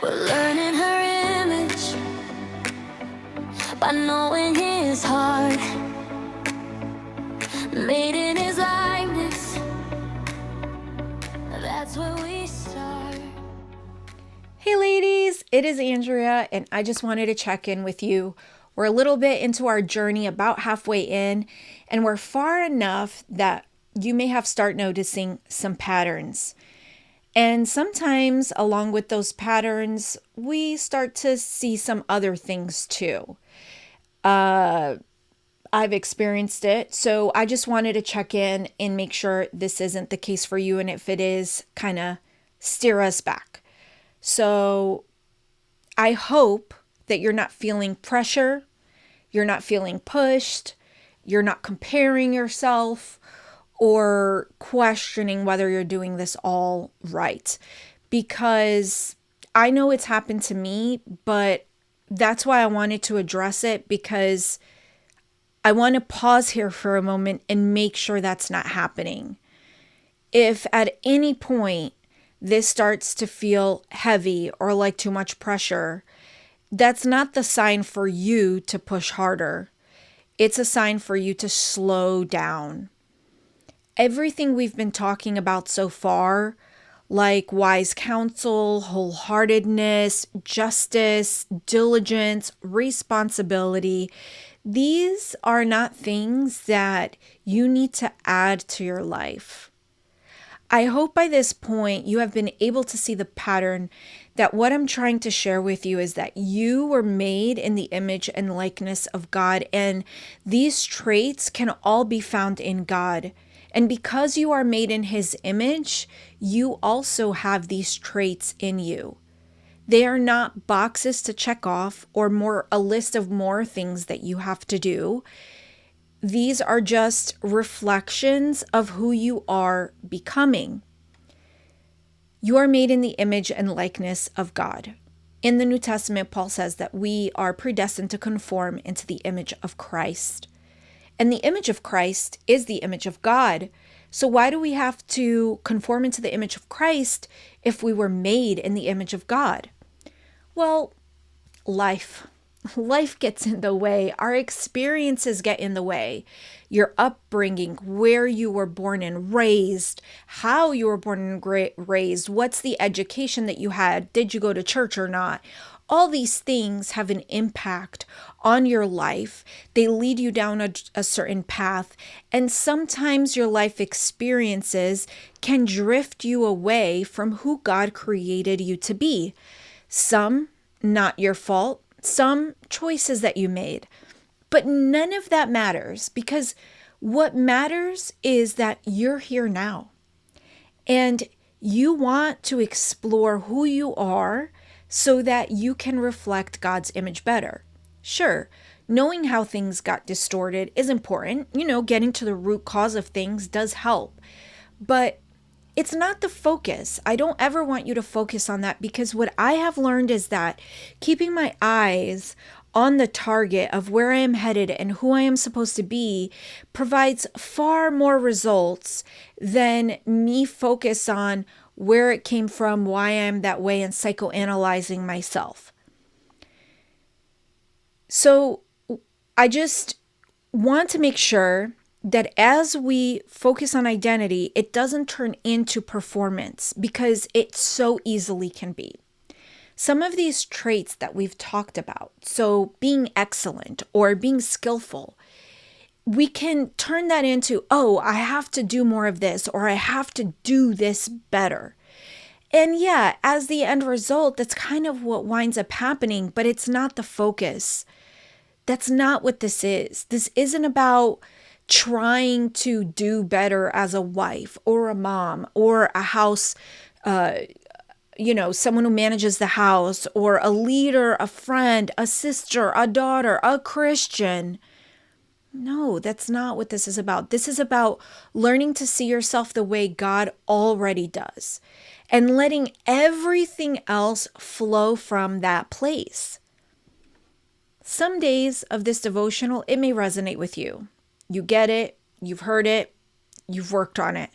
We're learning her image by knowing his heart, made in his likeness. That's where we start. Hey ladies, it is Andrea, and I just wanted to check in with you. We're a little bit into our journey, about halfway in, and we're far enough that you may have start noticing some patterns. And sometimes along with those patterns, we start to see some other things too. I've experienced it, so I just wanted to check in and make sure this isn't the case for you, and if it is, kind of steer us back. So I hope that you're not feeling pressure, you're not feeling pushed, you're not comparing yourself or questioning whether you're doing this all right. Because I know it's happened to me, but that's why I wanted to address it, because I want to pause here for a moment and make sure that's not happening. If at any point this starts to feel heavy or like too much pressure, that's not the sign for you to push harder. It's a sign for you to slow down. Everything we've been talking about so far, like wise counsel, wholeheartedness, justice, diligence, responsibility, these are not things that you need to add to your life. I hope by this point you have been able to see the pattern that what I'm trying to share with you is that you were made in the image and likeness of God, and these traits can all be found in God. And because you are made in His image, you also have these traits in you. They are not boxes to check off or a list of more things that you have to do. These are just reflections of who you are becoming. You are made in the image and likeness of God. In the New Testament, Paul says that we are predestined to conform into the image of Christ. And the image of Christ is the image of God. So why do we have to conform into the image of Christ if we were made in the image of God? Well, life. Life gets in the way. Our experiences get in the way. Your upbringing, where you were born and raised, how you were born and raised, what's the education that you had, did you go to church or not? All these things have an impact on your life. They lead you down a certain path. And sometimes your life experiences can drift you away from who God created you to be. Some, not your fault. Some choices that you made. But none of that matters, because what matters is that you're here now. And you want to explore who you are so that you can reflect God's image better. Sure, knowing how things got distorted is important. Getting to the root cause of things does help. But it's not the focus. I don't ever want you to focus on that, because what I have learned is that keeping my eyes on the target of where I am headed and who I am supposed to be provides far more results than me focus on where it came from, why I am that way, and psychoanalyzing myself. So I just want to make sure that as we focus on identity, it doesn't turn into performance, because it so easily can be. Some of these traits that we've talked about, so being excellent or being skillful, we can turn that into, oh, I have to do more of this, or I have to do this better. And yeah, as the end result, that's kind of what winds up happening, but it's not the focus. That's not what this is. This isn't about trying to do better as a wife or a mom or a house, someone who manages the house, or a leader, a friend, a sister, a daughter, a Christian. No, that's not what this is about. This is about learning to see yourself the way God already does and letting everything else flow from that place. Some days of this devotional, it may resonate with you. You get it, you've heard it, you've worked on it.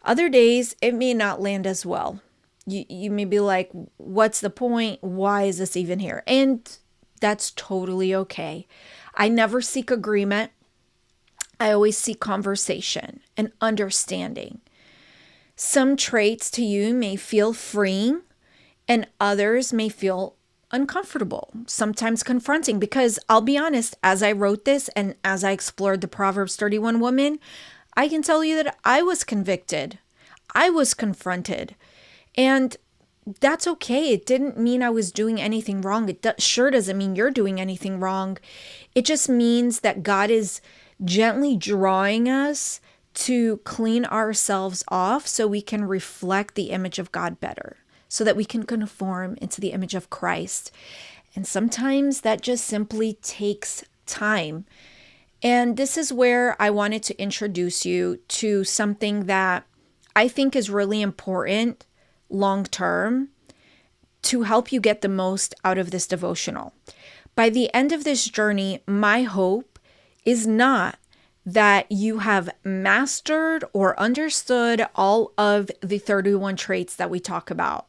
Other days, it may not land as well. You may be like, what's the point? Why is this even here? And that's totally okay. I never seek agreement. I always seek conversation and understanding. Some traits to you may feel freeing and others may feel uncomfortable, sometimes confronting, because I'll be honest, as I wrote this and as I explored the Proverbs 31 woman, I can tell you that I was convicted. I was confronted. And that's okay. It didn't mean I was doing anything wrong. It sure doesn't mean you're doing anything wrong. It just means that God is gently drawing us to clean ourselves off so we can reflect the image of God better, so that we can conform into the image of Christ. And sometimes that just simply takes time. And this is where I wanted to introduce you to something that I think is really important long term to help you get the most out of this devotional. By the end of this journey, my hope is not that you have mastered or understood all of the 31 traits that we talk about.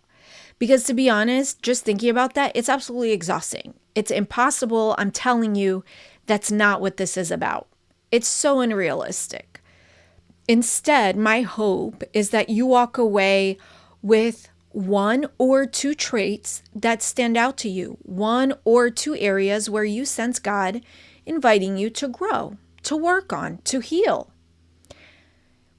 Because to be honest, just thinking about that, it's absolutely exhausting. It's impossible. I'm telling you, that's not what this is about. It's so unrealistic. Instead, my hope is that you walk away with one or two traits that stand out to you, one or two areas where you sense God inviting you to grow, to work on, to heal.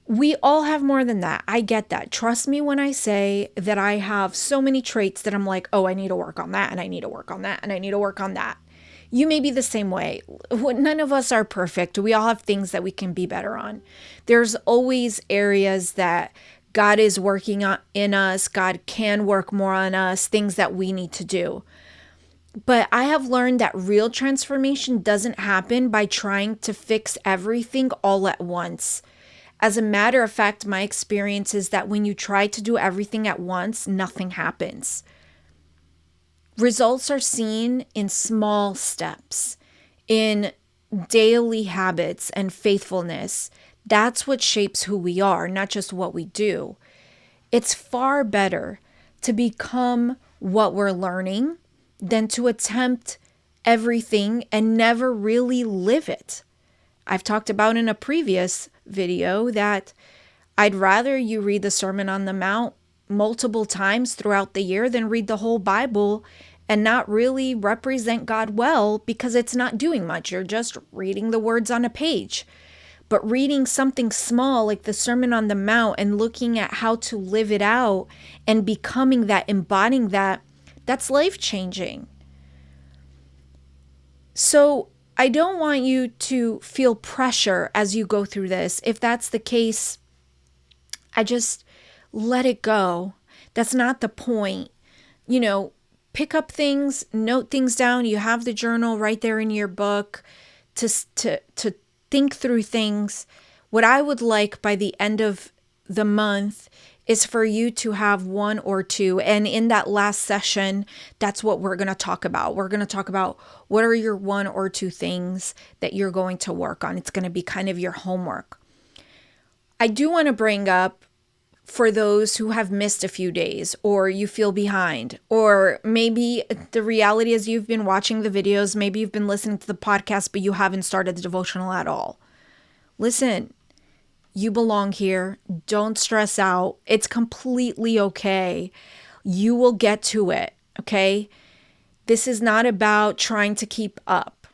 We all have more than that. I get that. Trust me when I say that I have so many traits that I'm like, oh, I need to work on that, and I need to work on that, and I need to work on that. You may be the same way. None of us are perfect. We all have things that we can be better on. There's always areas that God is working on in us. God can work more on us, things that we need to do. But I have learned that real transformation doesn't happen by trying to fix everything all at once. As a matter of fact, my experience is that when you try to do everything at once, nothing happens. Results are seen in small steps, in daily habits and faithfulness. That's what shapes who we are, not just what we do. It's far better to become what we're learning than to attempt everything and never really live it. I've talked about in a previous video that I'd rather you read the Sermon on the Mount multiple times throughout the year than read the whole Bible and not really represent God well, because it's not doing much. You're just reading the words on a page. But reading something small like the Sermon on the Mount and looking at how to live it out and becoming that, embodying that, that's life-changing. So I don't want you to feel pressure as you go through this. If that's the case, I just let it go. That's not the point. Pick up things, note things down. You have the journal right there in your book to think through things. What I would like by the end of the month is for you to have one or two. And in that last session, that's what we're going to talk about. We're going to talk about what are your one or two things that you're going to work on. It's going to be kind of your homework. I do want to bring up, for those who have missed a few days or you feel behind, or maybe the reality is you've been watching the videos, maybe you've been listening to the podcast, but you haven't started the devotional at all. Listen, you belong here. Don't stress out. It's completely okay. You will get to it, okay? This is not about trying to keep up.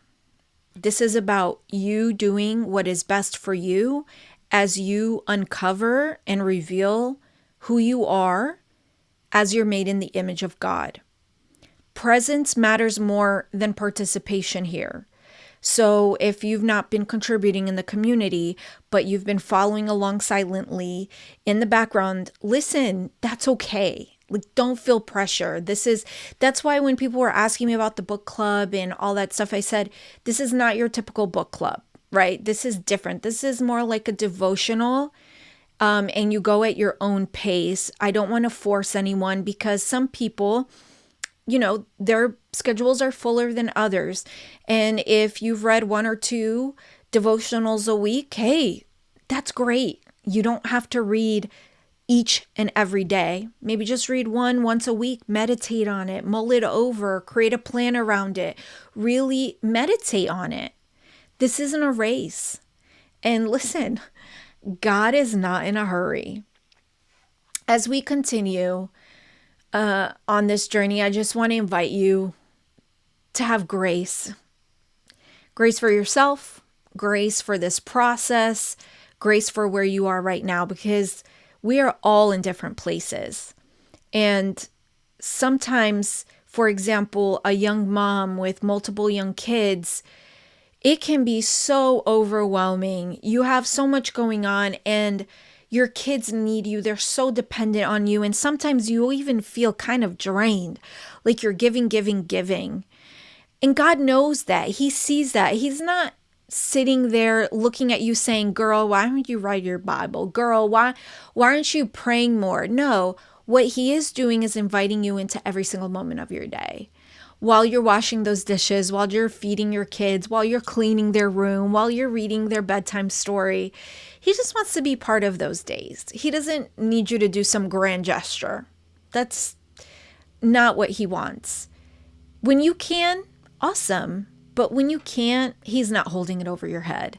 This is about you doing what is best for you as you uncover and reveal who you are as you're made in the image of God. Presence matters more than participation here. So if you've not been contributing in the community, but you've been following along silently in the background, listen, that's okay. Like, don't feel pressure. That's why when people were asking me about the book club and all that stuff, I said, this is not your typical book club, right? This is different. This is more like a devotional, and you go at your own pace. I don't want to force anyone, because some people, their schedules are fuller than others. And if you've read one or two devotionals a week, hey, that's great. You don't have to read each and every day. Maybe just read one once a week, meditate on it, mull it over, create a plan around it, really meditate on it. This isn't a race. And listen, God is not in a hurry. As we continue on this journey, I just want to invite you to have grace. Grace for yourself, grace for this process, grace for where you are right now, because we are all in different places. And sometimes, for example, a young mom with multiple young kids, it can be so overwhelming. You have so much going on and your kids need you. They're so dependent on you. And sometimes you even feel kind of drained, like you're giving. And God knows that. He sees that. He's not sitting there looking at you saying, girl, why don't you write your Bible? Girl, why aren't you praying more? No, what he is doing is inviting you into every single moment of your day. While you're washing those dishes, while you're feeding your kids, while you're cleaning their room, while you're reading their bedtime story, he just wants to be part of those days. He doesn't need you to do some grand gesture. That's not what he wants. When you can, awesome. But when you can't, he's not holding it over your head.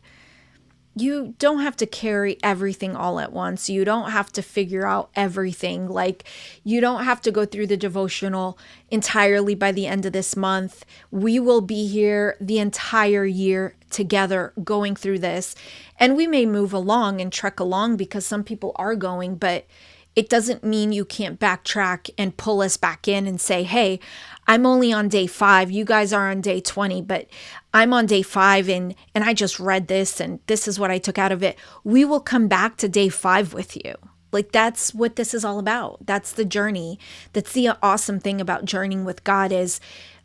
You don't have to carry everything all at once. You don't have to figure out everything. Like, you don't have to go through the devotional entirely by the end of this month. We will be here the entire year together going through this. And we may move along and trek along because some people are going, but it doesn't mean you can't backtrack and pull us back in and say, hey, I'm only on day 5. You guys are on day 20, but I'm on day 5 and I just read this and this is what I took out of it. We will come back to day 5 with you. Like, that's what this is all about. That's the journey. That's the awesome thing about journeying with God, is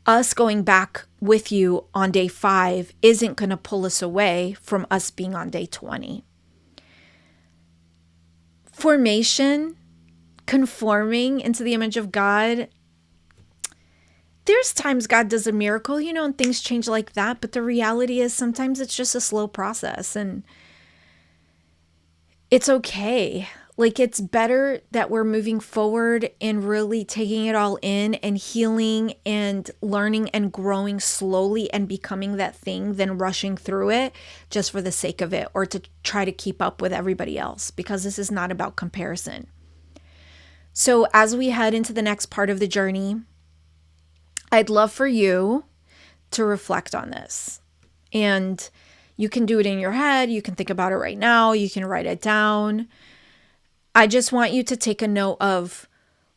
us going back with you on day 5 isn't going to pull us away from us being on day 20. Formation, conforming into the image of God. There's times God does a miracle, and things change like that. But the reality is sometimes it's just a slow process and it's okay. Like, it's better that we're moving forward and really taking it all in and healing and learning and growing slowly and becoming that thing than rushing through it just for the sake of it or to try to keep up with everybody else, because this is not about comparison. So as we head into the next part of the journey, I'd love for you to reflect on this. And you can do it in your head. You can think about it right now. You can write it down. I just want you to take a note of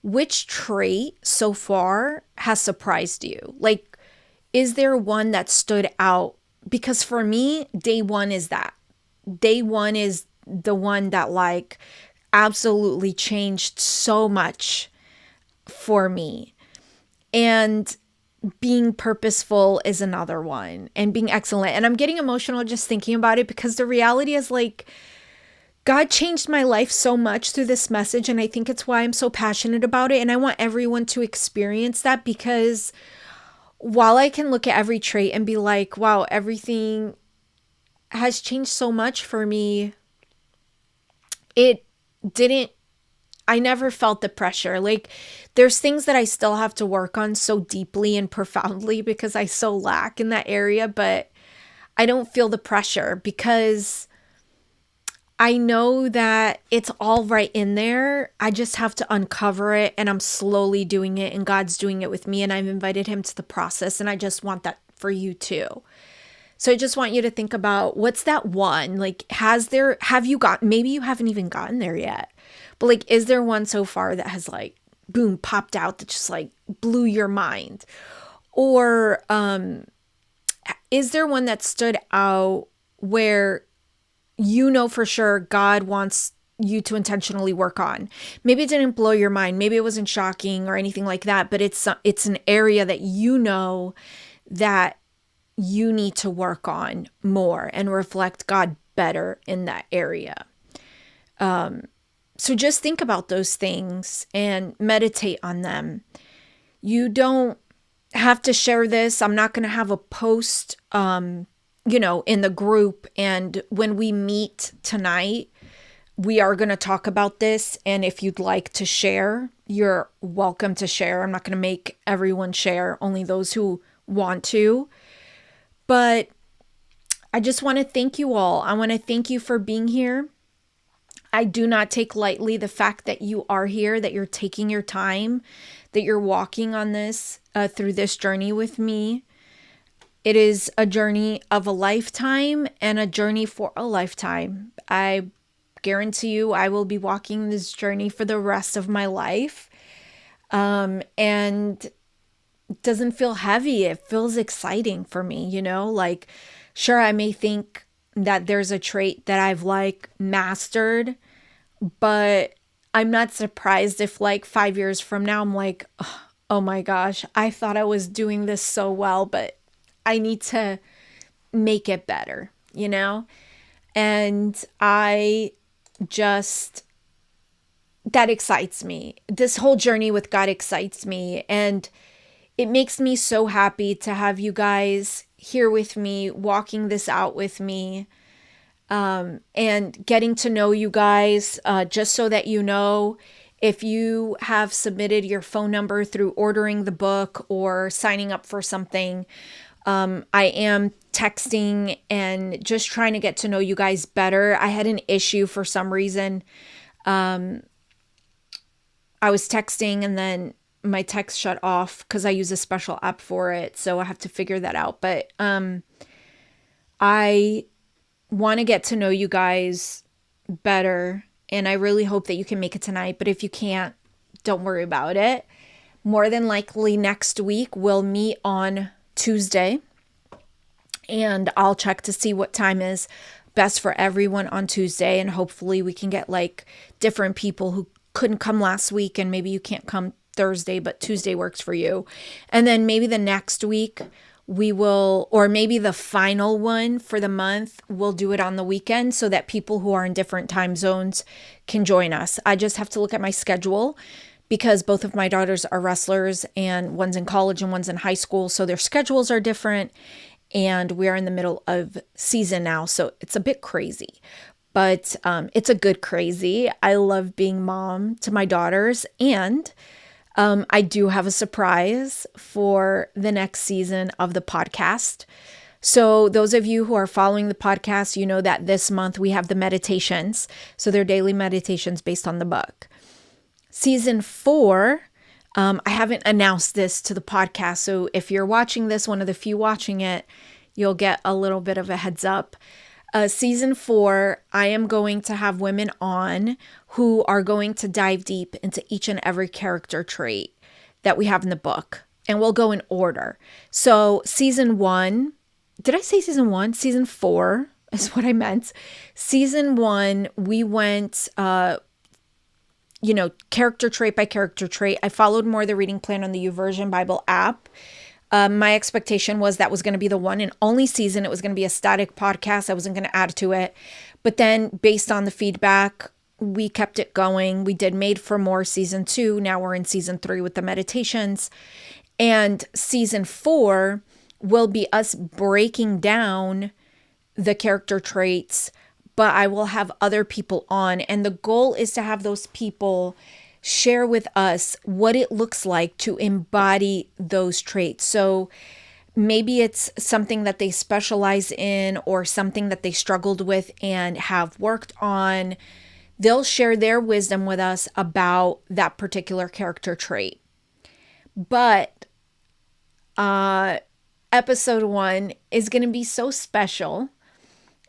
which trait so far has surprised you. Like, is there one that stood out? Because for me, day 1 is that. Day 1 is the one that absolutely changed so much for me. And being purposeful is another one, and being excellent. And I'm getting emotional just thinking about it, because the reality is, God changed my life so much through this message. And I think it's why I'm so passionate about it. And I want everyone to experience that, because while I can look at every trait and be like, wow, everything has changed so much for me, I never felt the pressure. There's things that I still have to work on so deeply and profoundly because I so lack in that area, but I don't feel the pressure because I know that it's all right in there. I just have to uncover it, and I'm slowly doing it, and God's doing it with me, and I've invited him to the process, and I just want that for you too. So I just want you to think about, what's that one? Maybe you haven't even gotten there yet, but is there one so far that has boom, popped out that just blew your mind? Or is there one that stood out where for sure God wants you to intentionally work on? Maybe it didn't blow your mind. Maybe it wasn't shocking or anything like that, but it's an area that that you need to work on more and reflect God better in that area. So just think about those things and meditate on them. You don't have to share this. I'm not going to have a post, in the group. And when we meet tonight, we are going to talk about this. And if you'd like to share, you're welcome to share. I'm not going to make everyone share, only those who want to. But I just want to thank you all. I want to thank you for being here. I do not take lightly the fact that you are here, that you're taking your time, that you're walking on this, through this journey with me. It is a journey of a lifetime and a journey for a lifetime. I guarantee you I will be walking this journey for the rest of my life. And it doesn't feel heavy. It feels exciting for me, like, sure, I may think that there's a trait that I've like mastered, but I'm not surprised if like 5 years from now, I'm like, oh my gosh, I thought I was doing this so well, but I need to make it better, And that excites me. This whole journey with God excites me. And it makes me so happy to have you guys here with me, walking this out with me, and getting to know you guys, just so that you know, if you have submitted your phone number through ordering the book or signing up for something, I am texting and just trying to get to know you guys better. I had an issue for some reason. I was texting and then my text shut off because I use a special app for it. So I have to figure that out. But I want to get to know you guys better. And I really hope that you can make it tonight. But if you can't, don't worry about it. More than likely next week, we'll meet on Tuesday. And I'll check to see what time is best for everyone on Tuesday. And hopefully we can get like different people who couldn't come last week. And maybe you can't come Thursday, but Tuesday works for you. And then maybe the next week we will, or maybe the final one for the month, we'll do it on the weekend so that people who are in different time zones can join us. I just have to look at my schedule because both of my daughters are wrestlers and one's in college and one's in high school. So their schedules are different and we're in the middle of season now. So it's a bit crazy, but it's a good crazy. I love being mom to my daughters, and I do have a surprise for the next season of the podcast. So those of you who are following the podcast, you know that this month we have the meditations. So they're daily meditations based on the book. Season 4, I haven't announced this to the podcast. So if you're watching this, one of the few watching it, you'll get a little bit of a heads up. Season 4, I am going to have women on who are going to dive deep into each and every character trait that we have in the book. And we'll go in order. So season 1, did I say season 1? Season 4 is what I meant. Season 1, we went, character trait by character trait. I followed more the reading plan on the YouVersion Bible app. My expectation was that was going to be the one and only season. It was going to be a static podcast. I wasn't going to add to it. But then based on the feedback, we kept it going. We did Made for More season 2. Now we're in season 3 with the meditations. And season 4 will be us breaking down the character traits, but I will have other people on. And the goal is to have those people share with us what it looks like to embody those traits. So maybe it's something that they specialize in or something that they struggled with and have worked on. They'll share their wisdom with us about that particular character trait. But episode 1 is going to be so special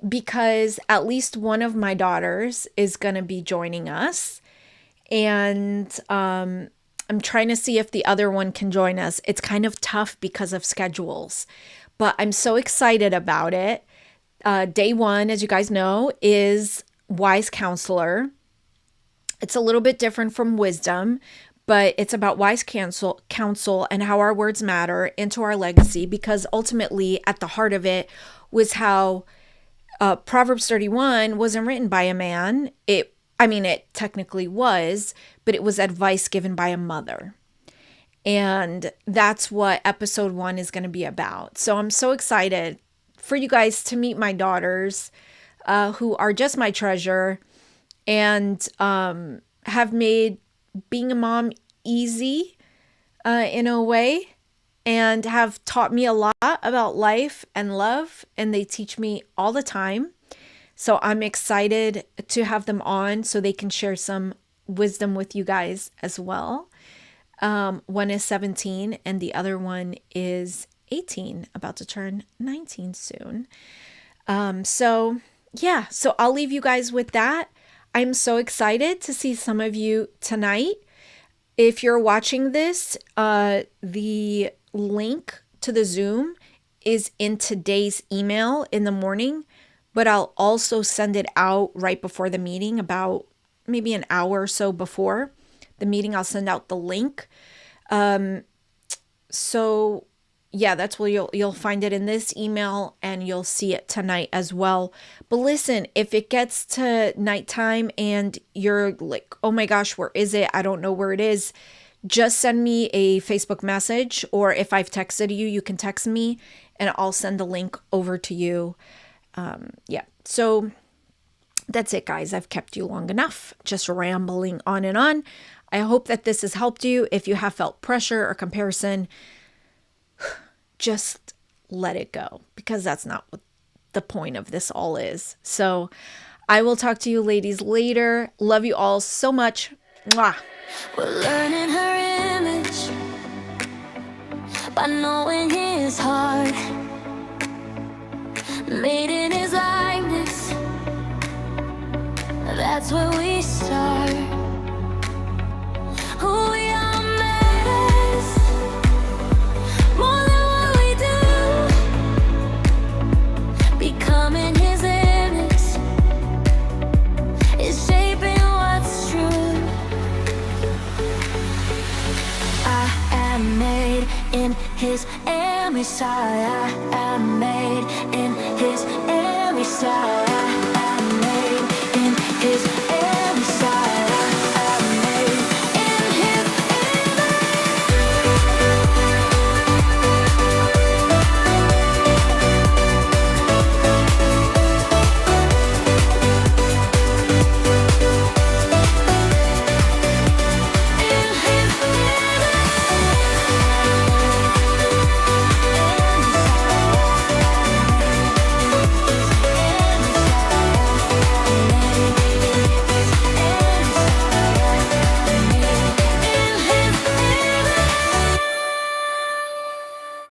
because at least one of my daughters is going to be joining us. And I'm trying to see if the other one can join us. It's kind of tough because of schedules, but I'm so excited about it. Day 1, as you guys know, is Wise Counselor. It's a little bit different from Wisdom, but it's about wise counsel and how our words matter into our legacy, because ultimately at the heart of it was how Proverbs 31 wasn't written by a man. It technically was, but it was advice given by a mother. And that's what episode 1 is going to be about. So I'm so excited for you guys to meet my daughters, who are just my treasure. and have made being a mom easy in a way, and have taught me a lot about life and love, and they teach me all the time. So I'm excited to have them on so they can share some wisdom with you guys as well. One is 17 and the other one is 18, about to turn 19 soon. So I'll leave you guys with that. I'm so excited to see some of you tonight. If you're watching this, the link to the Zoom is in today's email in the morning, but I'll also send it out right before the meeting, about maybe an hour or so before the meeting. I'll send out the link. So yeah, that's where you'll find it in this email, and you'll see it tonight as well. But listen, if it gets to nighttime and you're like, oh my gosh, where is it? I don't know where it is. Just send me a Facebook message, or if I've texted you, you can text me and I'll send the link over to you. So that's it, guys. I've kept you long enough, just rambling on and on. I hope that this has helped you. If you have felt pressure or comparison, just let it go, because that's not what the point of this all is. So I will talk to you ladies later. Love you all so much. Mwah. We're learning her image by knowing his heart, made in his likeness. That's where we start. Who we are matters more than what we do. Becoming his image is shaping what's true. I am made in his image. I am made in his image.